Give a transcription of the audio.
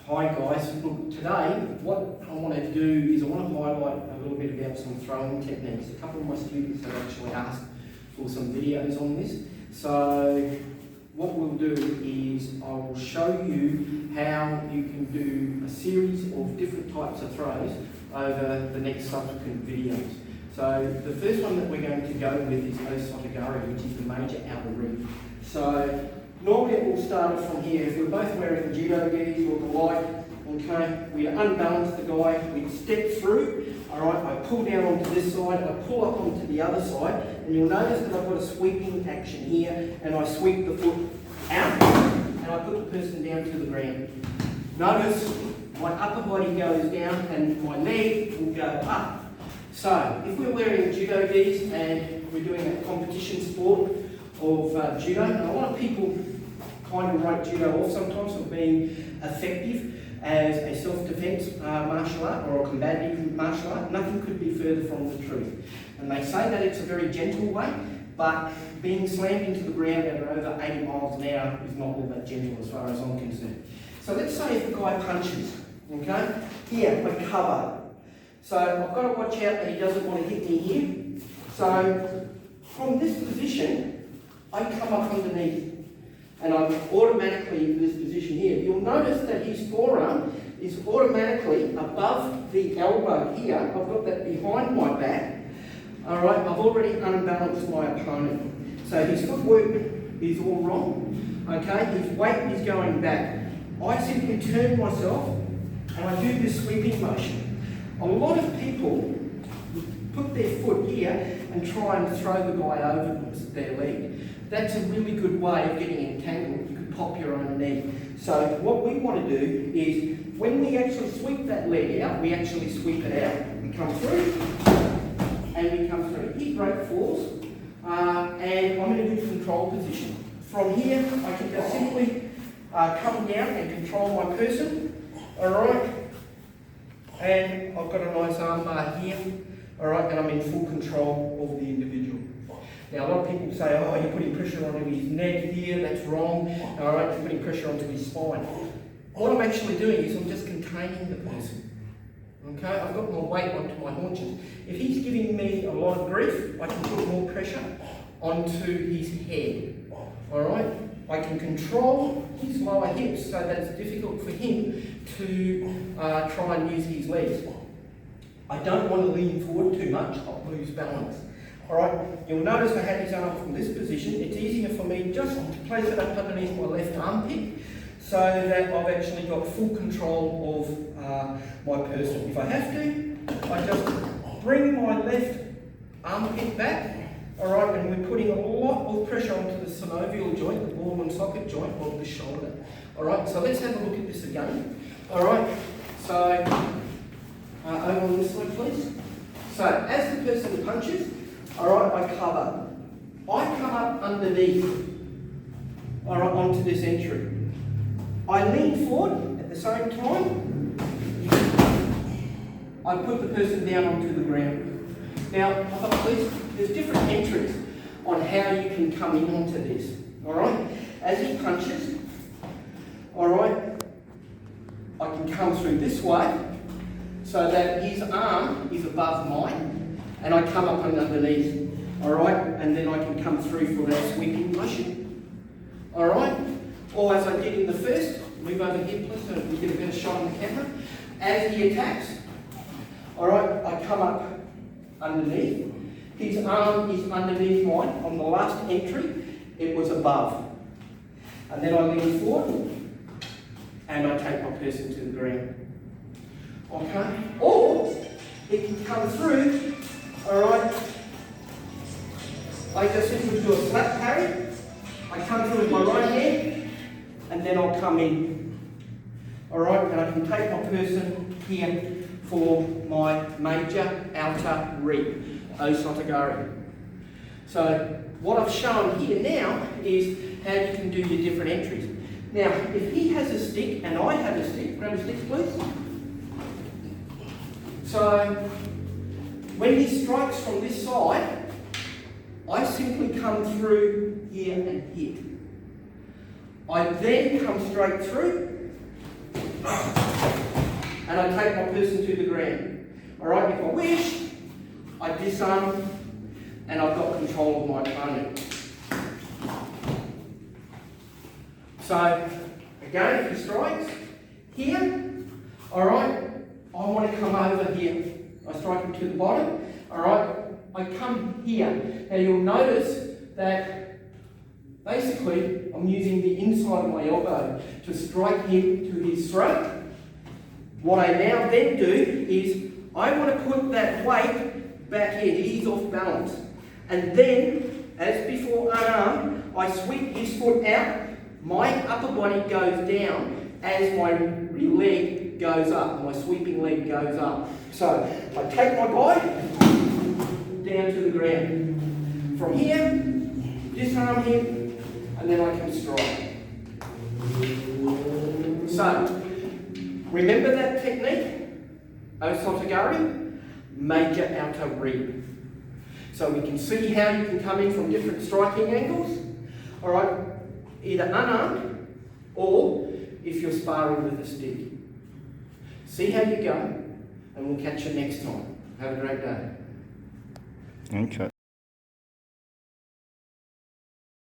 Hi guys, look, today what I want to do is I want to highlight a little bit about some throwing techniques. A couple of my students have actually asked for some videos on this. So what we'll do is I will show you how you can do a series of different types of throws over the next subsequent videos. So the first one that we're going to go with is Osoto Gari, which is the major outer reef. So normally it will start from here. If we're both wearing Judo gis or the like, okay, we unbalance the guy, we step through, alright, I pull down onto this side, I pull up onto the other side, and you'll notice that I've got a sweeping action here, and I sweep the foot out, and I put the person down to the ground. Notice my upper body goes down, and my leg will go up. So, if we're wearing Judo gis and we're doing a competition sport of Judo, and a lot of people kind of write Judo off sometimes for being effective as a self-defense martial art or a combative martial art. Nothing could be further from the truth. And they say that it's a very gentle way, but being slammed into the ground at over 80 miles an hour is not all that gentle as far as I'm concerned. So let's say if the guy punches, okay? Here, I cover. So I've got to watch out that he doesn't want to hit me here. So from this position, I come up underneath. And I'm automatically in this position here. You'll notice that his forearm is automatically above the elbow here. I've got that behind my back. Alright, I've already unbalanced my opponent. So his footwork is all wrong. Okay, his weight is going back. I simply turn myself and I do this sweeping motion. A lot of people put their foot here and try and throw the guy over their leg. That's a really good way of getting entangled. You could pop your own knee. So what we want to do is, when we actually sweep that leg out, we actually sweep it out. We come through, and we come through. Hip break falls, and I'm in a good control position. From here, I can just simply come down and control my person. Alright, and I've got a nice arm bar here. Alright, and I'm in full control of the individual. Now, a lot of people say, oh, you're putting pressure onto his neck here, that's wrong. Alright, you're putting pressure onto his spine. What I'm actually doing is I'm just containing the person. Okay, I've got my weight onto my haunches. If he's giving me a lot of grief, I can put more pressure onto his head. Alright, I can control his lower hips so that it's difficult for him to try and use his legs. I don't want to lean forward too much, I'll lose balance. Alright, you'll notice I had his arm from this position. It's easier for me just to place it up underneath my left armpit so that I've actually got full control of my person. If I have to, I just bring my left armpit back, alright, and we're putting a lot of pressure onto the synovial joint, the ball and socket joint of the shoulder. Alright, so let's have a look at this again. Alright, so over on this side please. So as the person punches, alright, I cover. I come up underneath, alright, onto this entry. I lean forward at the same time. I put the person down onto the ground. Now, please, there's different entries on how you can come in onto this. Alright? As he punches, alright, I can come through this way so that his arm is above mine. And I come up underneath, alright, and then I can come through for that sweeping motion, alright? Or as I did in the first, move over here please so we get a better shot on the camera. As he attacks, alright, I come up underneath. His arm is underneath mine. On the last entry, it was above. And then I lean forward, and I take my person to the ground. Okay? Or, it can come through. Alright, I just simply do a slap parry. I come through with my right hand, and then I'll come in. Alright, and I can take my person here for my major outer reap, Osoto Gari. So, what I've shown here now is how you can do your different entries. Now, if he has a stick and I have a stick, grab a stick please. So, when he strikes from this side, I simply come through here and hit. I then come straight through, and I take my person to the ground. Alright, if I wish, I disarm and I've got control of my opponent. So, again, if he strikes, here, alright, I want to come over here. I strike him to the bottom, alright, I come here. Now you'll notice that basically I'm using the inside of my elbow to strike him to his throat. What I now then do is I want to put that weight back in. He's off balance. And then, as before unarmed, I sweep his foot out. My upper body goes down as my rear leg goes up. My sweeping leg goes up. So I take my guy down to the ground. From here, disarm him, and then I can strike. So, remember that technique? Osoto Gari, major outer reap. So we can see how you can come in from different striking angles. Alright, either unarmed or if you're sparring with a stick. See how you go, and we'll catch you next time. Have a great day. Okay.